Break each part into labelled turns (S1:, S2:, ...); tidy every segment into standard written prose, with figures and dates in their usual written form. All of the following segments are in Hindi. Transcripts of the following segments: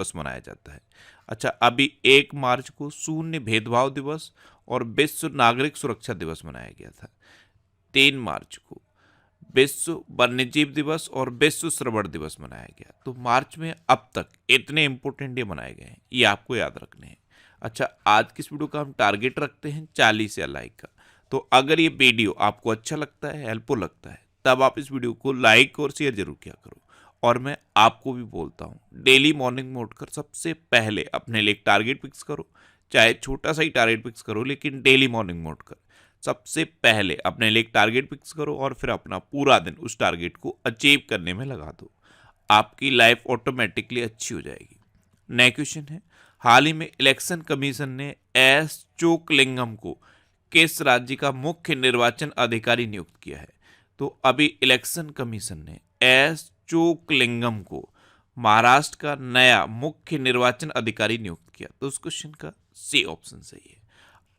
S1: दिवस मनाया जाता है। अच्छा, अभी 1 मार्च को शून्य भेदभाव दिवस और विश्व नागरिक सुरक्षा दिवस मनाया गया था। 3 मार्च को विश्व वन्यजीव दिवस और विश्व श्रवण दिवस मनाया गया। तो मार्च में अब तक इतने इंपॉर्टेंट डे मनाए गए हैं, ये आपको याद रखने हैं। अच्छा, आज की इस वीडियो का हम टारगेट रखते हैं 40 या लाइक का। तो अगर ये वीडियो आपको अच्छा लगता है, हेल्पफुल लगता है, तब आप इस वीडियो को लाइक और शेयर जरूर किया करो। और मैं आपको भी बोलता हूँ, डेली मॉर्निंग में उठकर सबसे पहले अपने लिए एक टारगेट फिक्स करो। चाहे छोटा सा ही टारगेट फिक्स करो, लेकिन डेली मॉर्निंग में उठकर सबसे पहले अपने लिए एक टारगेट फिक्स करो और फिर अपना पूरा दिन उस टारगेट को अचीव करने में लगा दो। आपकी लाइफ ऑटोमेटिकली अच्छी हो जाएगी। नया क्वेश्चन है, हाल ही में इलेक्शन कमीशन ने एस चोकलिंगम को किस राज्य का मुख्य निर्वाचन अधिकारी नियुक्त किया है? तो अभी इलेक्शन कमीशन ने एस चोकलिंगम को महाराष्ट्र का नया मुख्य निर्वाचन अधिकारी नियुक्त किया। तो उस क्वेश्चन का सी ऑप्शन सही है।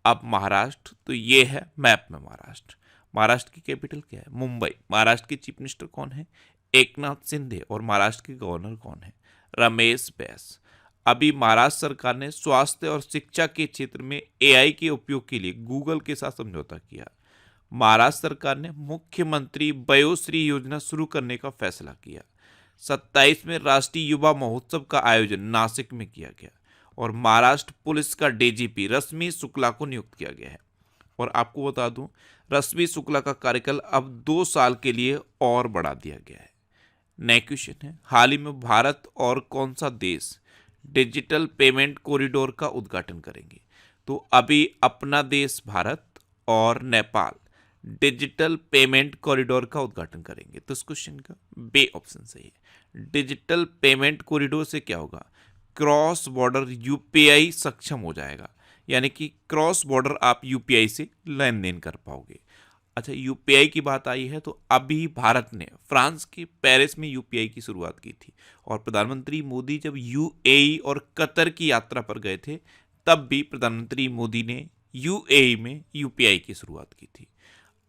S1: अब महाराष्ट्र, तो ये है मैप में महाराष्ट्र। महाराष्ट्र की कैपिटल क्या है? मुंबई। महाराष्ट्र के चीफ मिनिस्टर कौन है? एकनाथ शिंदे। और महाराष्ट्र के गवर्नर कौन है? रमेश बैस। अभी महाराष्ट्र सरकार ने स्वास्थ्य और शिक्षा के क्षेत्र में एआई के उपयोग के लिए गूगल के साथ समझौता किया। महाराष्ट्र सरकार ने मुख्यमंत्री वयोश्री योजना शुरू करने का फैसला किया। 27वें राष्ट्रीय युवा महोत्सव का आयोजन नासिक में किया गया। और महाराष्ट्र पुलिस का डीजीपी रश्मि शुक्ला को नियुक्त किया गया है। और आपको बता दूं, रश्मि शुक्ला का कार्यकाल अब 2 साल के लिए और बढ़ा दिया गया है। नया क्वेश्चन है, हाल ही में भारत और कौन सा देश डिजिटल पेमेंट कॉरिडोर का उद्घाटन करेंगे? तो अभी अपना देश भारत और नेपाल डिजिटल पेमेंट कॉरिडोर का उद्घाटन करेंगे। तो इस क्वेश्चन का बी ऑप्शन सही है। डिजिटल पेमेंट कॉरिडोर से क्या होगा? क्रॉस बॉर्डर यूपीआई सक्षम हो जाएगा, यानी कि क्रॉस बॉर्डर आप यूपीआई से लेन देन कर पाओगे। अच्छा, यूपीआई की बात आई है तो अभी भारत ने फ्रांस के पेरिस में यूपीआई की शुरुआत की थी। और प्रधानमंत्री मोदी जब यूएई और कतर की यात्रा पर गए थे, तब भी प्रधानमंत्री मोदी ने यूएई में यूपीआई की शुरुआत की थी।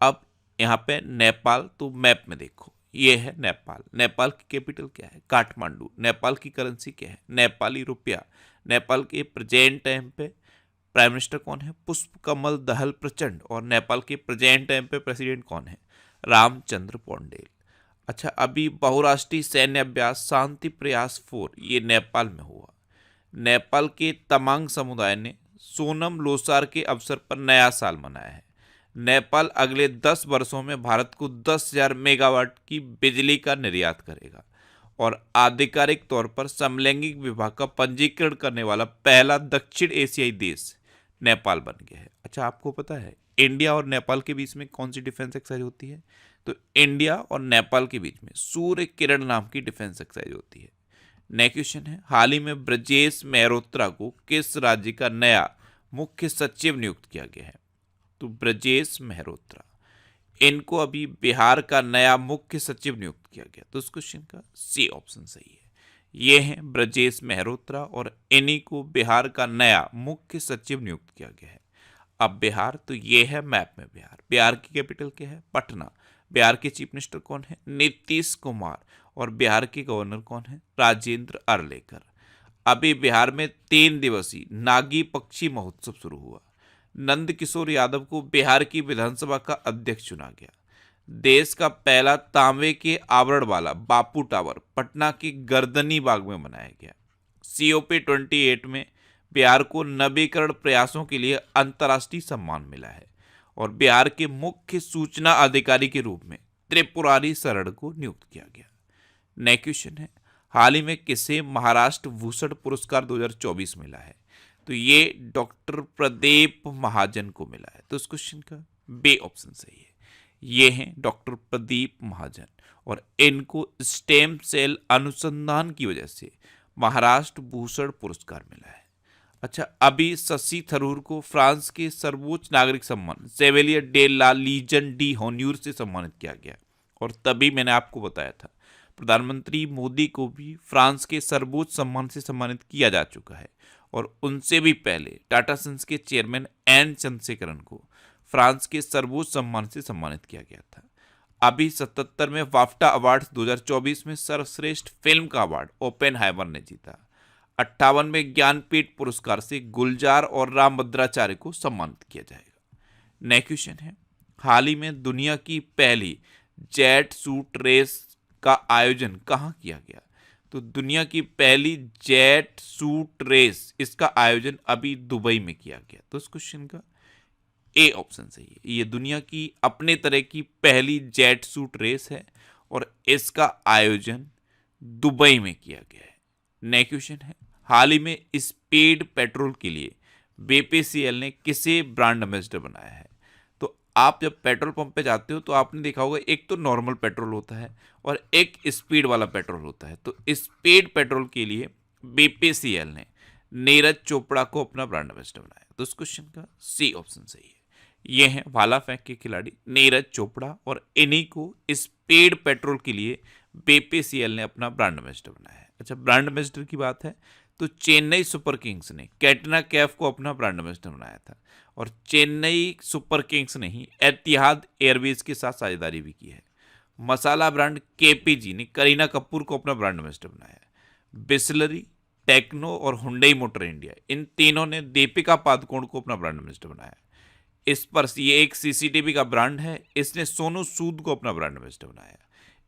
S1: अब यहाँ पे नेपाल, तो मैप में देखो, ये है नेपाल। नेपाल की कैपिटल क्या है? काठमांडू। नेपाल की करेंसी क्या है? नेपाली रुपया। नेपाल के प्रेजेंट टाइम पे प्राइम मिनिस्टर कौन है? पुष्प कमल दहल प्रचंड। और नेपाल के प्रेजेंट टाइम पे प्रेसिडेंट कौन है? रामचंद्र पौंडेल। अच्छा, अभी बहुराष्ट्रीय सैन्य अभ्यास शांति प्रयास 4 ये नेपाल में हुआ। नेपाल के तमांग समुदाय ने सोनम लोसार के अवसर पर नया साल मनाया है। नेपाल अगले 10 वर्षों में भारत को 10,000 मेगावाट की बिजली का निर्यात करेगा। और आधिकारिक तौर पर समलैंगिक विवाह का पंजीकरण करने वाला पहला दक्षिण एशियाई देश नेपाल बन गया है। अच्छा, आपको पता है इंडिया और नेपाल के बीच में कौन सी डिफेंस एक्सरसाइज होती है? तो इंडिया और नेपाल के बीच में सूर्य किरण नाम की डिफेंस एक्सरसाइज होती है। नेक्स्ट क्वेश्चन है, हाल ही में ब्रजेश मेहरोत्रा को किस राज्य का नया मुख्य सचिव नियुक्त किया गया है? तो ब्रजेश मेहरोत्रा, इनको अभी बिहार का नया मुख्य सचिव नियुक्त किया गया। तो इस क्वेश्चन का सी ऑप्शन सही है। ये हैं ब्रजेश मेहरोत्रा और इन्हीं को बिहार का नया मुख्य सचिव नियुक्त किया गया है। अब बिहार, तो ये है मैप में बिहार। बिहार की कैपिटल क्या है? पटना। बिहार के चीफ मिनिस्टर कौन है? नीतीश कुमार। और बिहार के गवर्नर कौन है? राजेंद्र अर्लेकर। अभी बिहार में 3 दिवसीय नागी पक्षी महोत्सव शुरू हुआ। नंद किशोर यादव को बिहार की विधानसभा का अध्यक्ष चुना गया। देश का पहला तांबे के आवरण वाला बापू टावर पटना के गर्दनी बाग में बनाया गया। COP 28 में बिहार को नवीकरण प्रयासों के लिए अंतर्राष्ट्रीय सम्मान मिला है। और बिहार के मुख्य सूचना अधिकारी के रूप में त्रिपुरारी शरण को नियुक्त किया गया। नेक्स्ट क्वेश्चन है, हाल ही में किसे महाराष्ट्र भूषण पुरस्कार 2024 मिला है? तो ये डॉक्टर प्रदीप महाजन को मिला है। तो इस क्वेश्चन का बी ऑप्शन सही है। ये हैं डॉक्टर प्रदीप महाजन और इनको स्टेम सेल अनुसंधान की वजह से महाराष्ट्र भूषण पुरस्कार मिला है। अच्छा, अभी शशि थरूर को फ्रांस के सर्वोच्च नागरिक सम्मान सेवेलियर डे ला लीजन डी हॉन्यूर से सम्मानित किया गया। और तभी मैंने आपको बताया था, प्रधानमंत्री मोदी को भी फ्रांस के सर्वोच्च सम्मान से सम्मानित किया जा चुका है। और उनसे भी पहले टाटा सन्स के चेयरमैन एन चंद्रशेखरन को फ्रांस के सर्वोच्च सम्मान से सम्मानित किया गया था। अभी 77वें वाफ्टा अवार्ड्स 2024 में सर्वश्रेष्ठ फिल्म का अवार्ड ओपेनहाइमर ने जीता। 58 में ज्ञानपीठ पुरस्कार से गुलजार और राम भद्राचार्य को सम्मानित किया जाएगा। नेक्स्ट क्वेश्चन है, हाल ही में दुनिया की पहली जेट सूट रेस का आयोजन कहाँ किया गया? तो दुनिया की पहली जेट सूट रेस, इसका आयोजन अभी दुबई में किया गया। तो इस क्वेश्चन का ए ऑप्शन सही है। ये दुनिया की अपने तरह की पहली जेट सूट रेस है और इसका आयोजन दुबई में किया गया है। नेक्स्ट क्वेश्चन है, हाल ही में स्पीड पेट्रोल के लिए बीपीसीएल ने किसे ब्रांड एम्बेसडर बनाया है? तो आप जब पेट्रोल पंप पे जाते हो तो आपने देखा होगा, एक तो नॉर्मल पेट्रोल होता है और एक स्पीड वाला पेट्रोल होता है। तो स्पीड पेट्रोल के लिए बीपीसीएल ने नीरज चोपड़ा को अपना ब्रांड एम्बेसडर बनाया। तो इस क्वेश्चन का सी ऑप्शन सही है। ये हैं भाला फेंक के खिलाड़ी नीरज चोपड़ा और इन्हीं को स्पीड पेट्रोल के लिए बीपीसीएल ने अपना ब्रांड एम्बेसडर बनाया है। अच्छा, ब्रांड एम्बेसडर की बात है तो चेन्नई सुपर किंग्स ने कैटरीना कैफ को अपना ब्रांड एम्बेसडर बनाया था और चेन्नई सुपर किंग्स ने ही एतिहाद एयरवेज के साथ साझेदारी भी की है। मसाला ब्रांड केपीजी ने करीना कपूर को अपना ब्रांड एम्बेसडर बनाया है। बिस्लरी, टेक्नो और हुंडई मोटर इंडिया, इन तीनों ने दीपिका पादुकोण को अपना ब्रांड एम्बेसडर बनाया है। स्पर्श, ये एक सीसीटीवी का ब्रांड है, इसने सोनू सूद को अपना ब्रांड एम्बेसडर बनाया।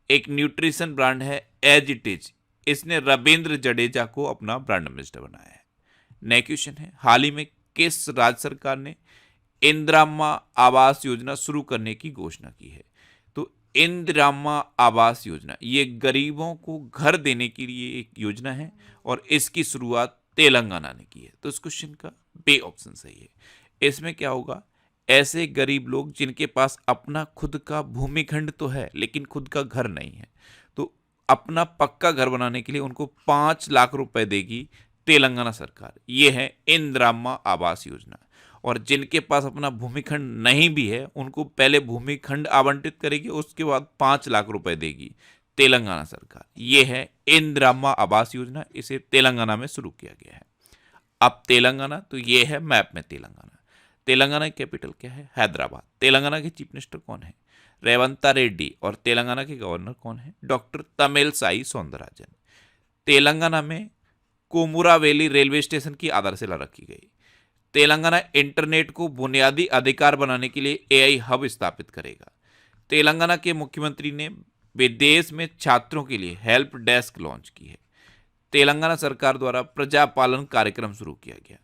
S1: एक न्यूट्रिशन ब्रांड है एज इट इज, इसने रविंद्र जडेजा को अपना ब्रांड एम्बेसडर बनाया है। नेक्स्ट क्वेश्चन है, हाल ही में किस राज्य सरकार ने इंदिराम्मा आवास योजना शुरू करने की घोषणा की है? तो इंदिराम्मा आवास योजना ये गरीबों को घर देने के लिए एक योजना है और इसकी शुरुआत तेलंगाना ने की है। तो इस क्वेश्चन का बी ऑप्शन सही है। इसमें क्या होगा, ऐसे गरीब लोग जिनके पास अपना खुद का भूमिखंड तो है लेकिन खुद का घर नहीं है, तो अपना पक्का घर बनाने के लिए उनको 5 लाख रुपए देगी तेलंगाना सरकार। ये है इंदिराम्मा आवास योजना। और जिनके पास अपना भूमिखंड नहीं भी है उनको पहले भूमिखंड आवंटित करेगी, उसके बाद 5 लाख रुपए देगी तेलंगाना सरकार। ये है इंदिराम्मा आवास योजना, इसे तेलंगाना में शुरू किया गया है। अब तेलंगाना, तो ये है मैप में तेलंगाना। तेलंगाना की कैपिटल क्या है? हैदराबाद। तेलंगाना के चीफ मिनिस्टर कौन है? रेवंता रेड्डी। और तेलंगाना के गवर्नर कौन है? डॉक्टर तमिलसाई सौंदरराजन। तेलंगाना में कोमुरावेली रेलवे स्टेशन की आधारशिला रखी गई। तेलंगाना इंटरनेट को बुनियादी अधिकार बनाने के लिए एआई हब स्थापित करेगा। तेलंगाना के मुख्यमंत्री ने विदेश में छात्रों के लिए हेल्प डेस्क लॉन्च की है। तेलंगाना सरकार द्वारा प्रजापालन कार्यक्रम शुरू किया गया।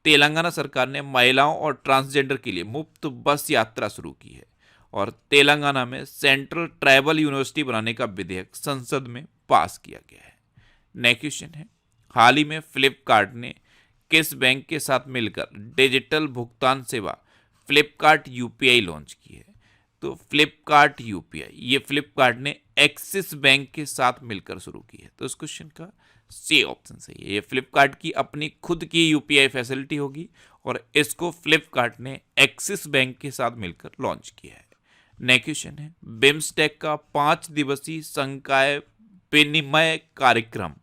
S1: तेलंगाना सरकार ने महिलाओं और ट्रांसजेंडर के लिए मुफ्त बस यात्रा शुरू की है। और तेलंगाना में सेंट्रल ट्राइबल यूनिवर्सिटी बनाने का विधेयक संसद में पास किया गया है। नेक्स्ट क्वेश्चन है, हाल ही में फ्लिपकार्ट ने किस बैंक के साथ मिलकर डिजिटल भुगतान सेवा फ्लिपकार्ट यूपीआई लॉन्च की है? तो फ्लिपकार्ट यूपीआई ये फ्लिपकार्ट ने एक्सिस बैंक के साथ मिलकर शुरू की है। तो इस क्वेश्चन का सी ऑप्शन सही है। ये फ्लिपकार्ट की अपनी खुद की यूपीआई फैसिलिटी होगी और इसको फ्लिपकार्ट ने एक्सिस बैंक के साथ मिलकर लॉन्च किया है। नेक्स्ट क्वेश्चन है, बिम्स्टेक का 5 दिवसीय संकाय विनिमय कार्यक्रम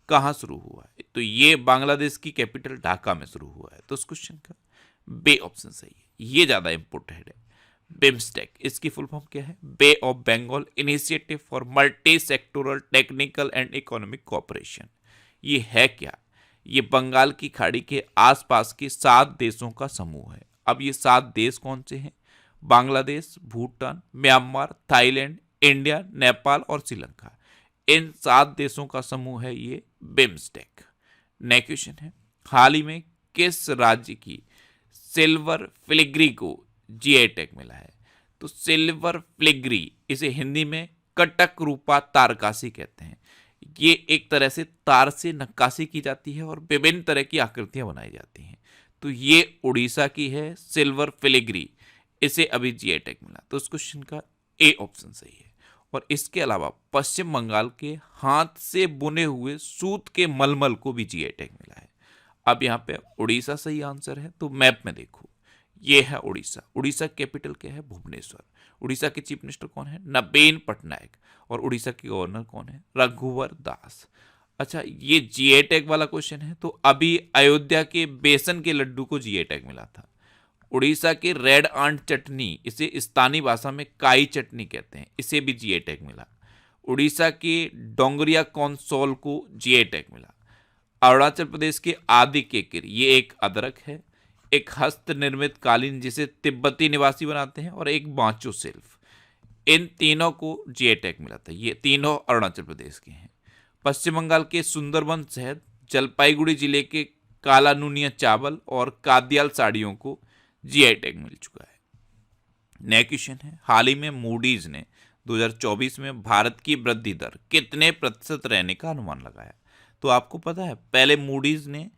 S1: कहाँ शुरू हुआ है? तो ये बांग्लादेश की कैपिटल ढाका में शुरू हुआ है। तो इस क्वेश्चन का बे ऑप्शन सही है। ये ज्यादा इंपॉर्टेंट है। बिम्स्टेक इसकी फुल फॉर्म क्या है? Bay of Bengal initiative for multi sectoral technical and economic cooperation. ये है क्या? ये बंगाल की खाड़ी के आसपास के 7 देशों का समूह है। अब ये 7 देश कौन से हैं? Bangladesh, Bhutan, Myanmar, Thailand, India, Nepal और श्रीलंका। इन 7 देशों का समूह है ये बिम्स्टेक। नेक्स्ट क्वेश्चन है, हाल ही में किस राज्य की सिल्वर फिलिग्री को जीआई टैग मिला है? तो सिल्वर फिलिग्री, इसे हिंदी में कटक रूपा तारकासी कहते हैं। ये एक तरह से तार से नक्काशी की जाती है और विभिन्न तरह की आकृतियां बनाई जाती हैं। तो ये उड़ीसा की है सिल्वर फिलिग्री, इसे अभी जीआई टैग मिला। तो इस क्वेश्चन का ए ऑप्शन सही है। और इसके अलावा पश्चिम बंगाल के हाथ से बुने हुए सूत के मलमल को भी जीआई टैग मिला है। अब यहाँ पे उड़ीसा सही आंसर है। तो मैप में देखो, ये है उड़ीसा। उड़ीसा कैपिटल क्या है? भुवनेश्वर। उड़ीसा के चीफ मिनिस्टर कौन है? नवीन पटनायक। और उड़ीसा के गवर्नर कौन है? रघुवर दास। अच्छा, ये जीआई टैग वाला क्वेश्चन है। तो अभी अयोध्या के बेसन के लड्डू को जीआई टैग मिला था। उड़ीसा के रेड आंट चटनी, इसे स्थानीय भाषा में काई चटनी कहते हैं, इसे भी जीआई टैग मिला। उड़ीसा के डोंगरिया कॉन्सोल को जीआई टैग मिला। अरुणाचल प्रदेश के आदि केकरी, ये एक अदरक है, एक हस्त निर्मित कालीन जिसे तिब्बती निवासी बनाते हैं, और एक बांचो सिल्फ। इन तीनों को जीआई टैग मिला था। ये तीनों अरुणाचल प्रदेश के हैं। पश्चिम बंगाल के सुंदरबन शहद, जलपाईगुड़ी जिले के काला नूनिया चावल और कादियाल साड़ियों को जीआई टैग मिल चुका है। नया क्वेश्चन है, हाल ही में मूडीज ने 2024 में भारत की वृद्धि दर कितने प्रतिशत रहने का अनुमान लगाया? तो आपको पता है, पहले मूडीज ने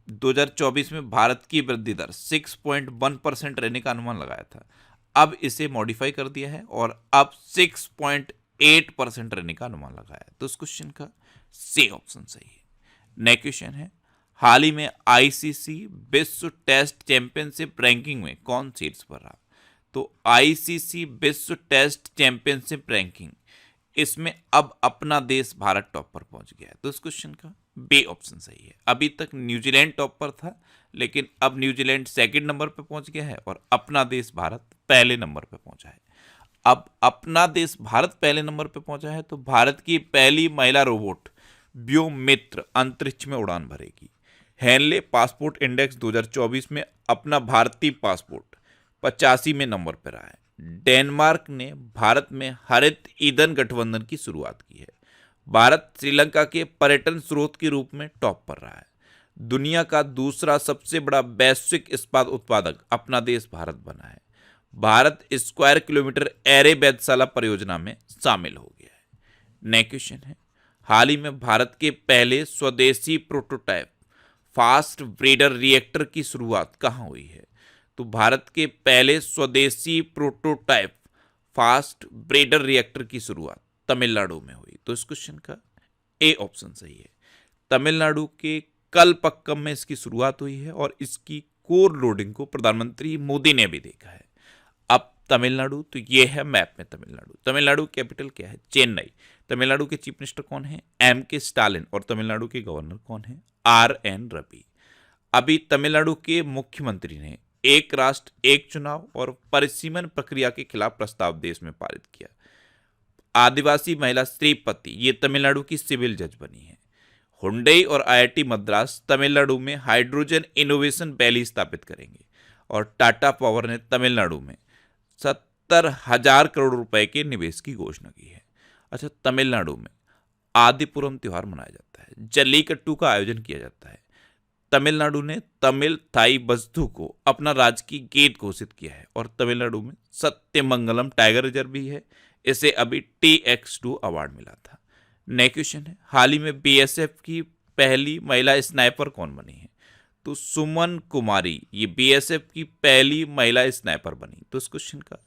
S1: 2024 में भारत की वृद्धि दर 6.1% रहने का अनुमान लगाया था। अब इसे मॉडिफाई कर दिया है और अब 6.8% रहने का अनुमान लगाया है। तो इस क्वेश्चन का सी ऑप्शन सही है। नेक्स्ट क्वेश्चन है, हाल ही में आईसीसी विश्व टेस्ट चैंपियनशिप रैंकिंग में कौन शीर्ष पर रहा? तो आईसीसी विश्व टेस्ट चैंपियनशिप रैंकिंग, इसमें अब अपना देश भारत टॉप पर पहुंच गया है। तो इस क्वेश्चन का बी ऑप्शन सही है। अभी तक न्यूजीलैंड टॉप पर था, लेकिन अब न्यूजीलैंड सेकंड नंबर पर पहुंच गया है और अपना देश भारत पहले नंबर पर पहुंचा है। अब अपना देश भारत पहले नंबर पर पहुंचा है तो भारत की पहली महिला रोबोट व्योममित्र अंतरिक्ष में उड़ान भरेगी। हेनले पासपोर्ट इंडेक्स 2024 में अपना भारतीय पासपोर्ट 85वें नंबर पर रहा है। डेनमार्क ने भारत में हरित ईंधन गठबंधन की शुरुआत की है। भारत श्रीलंका के पर्यटन स्रोत के रूप में टॉप पर रहा है। दुनिया का दूसरा सबसे बड़ा वैश्विक इस्पात उत्पादक अपना देश भारत बना है। भारत स्क्वायर किलोमीटर एरे वेधशाला परियोजना में शामिल हो गया है। नेक्स्ट क्वेश्चन है, हाल ही में भारत के पहले स्वदेशी प्रोटोटाइप फास्ट ब्रीडर रिएक्टर की शुरुआत कहाँ हुई है? तो भारत के पहले स्वदेशी प्रोटोटाइप फास्ट ब्रीडर रिएक्टर की शुरुआत तमिलनाडु में हुई। तो इस क्वेश्चन का ए ऑप्शन सही है। तमिलनाडु के कलपक्कम में इसकी शुरुआत हुई है और इसकी कोर लोडिंग को प्रधानमंत्री मोदी ने भी देखा है। अब तमिलनाडु, तो ये है मैप में तमिलनाडु। तमिलनाडु कैपिटल क्या है? चेन्नई। तमिलनाडु के चीफ मिनिस्टर कौन है? एम.के. स्टालिन। और तमिलनाडु के गवर्नर कौन है? आर.एन. रवि। अभी तमिलनाडु के मुख्यमंत्री ने एक राष्ट्र एक चुनाव और परिसीमन प्रक्रिया के खिलाफ प्रस्ताव देश में पारित किया। आदिवासी महिला श्रीपति, ये तमिलनाडु की सिविल जज बनी है। हुंडई और आईआईटी मद्रास तमिलनाडु में हाइड्रोजन इनोवेशन वैली स्थापित करेंगे। और टाटा पावर ने तमिलनाडु में 70,000 करोड़ रुपए के निवेश की घोषणा की है। अच्छा, तमिलनाडु में आदिपुरम त्योहार मनाया जाता है, जल्लीकट्टू का आयोजन किया जाता है। तमिलनाडु ने तमिल थाई बस्तु को अपना राजकीय गीत घोषित किया है और तमिलनाडु में सत्यमंगलम टाइगर रिजर्व भी है। इसे अभी TX2 अवार्ड मिला था। नेक्स्ट क्वेश्चन है, हाल ही में बीएसएफ की पहली महिला स्नाइपर कौन बनी है? तो सुमन कुमारी, ये बीएसएफ की पहली महिला स्नाइपर बनी। तो इस क्वेश्चन का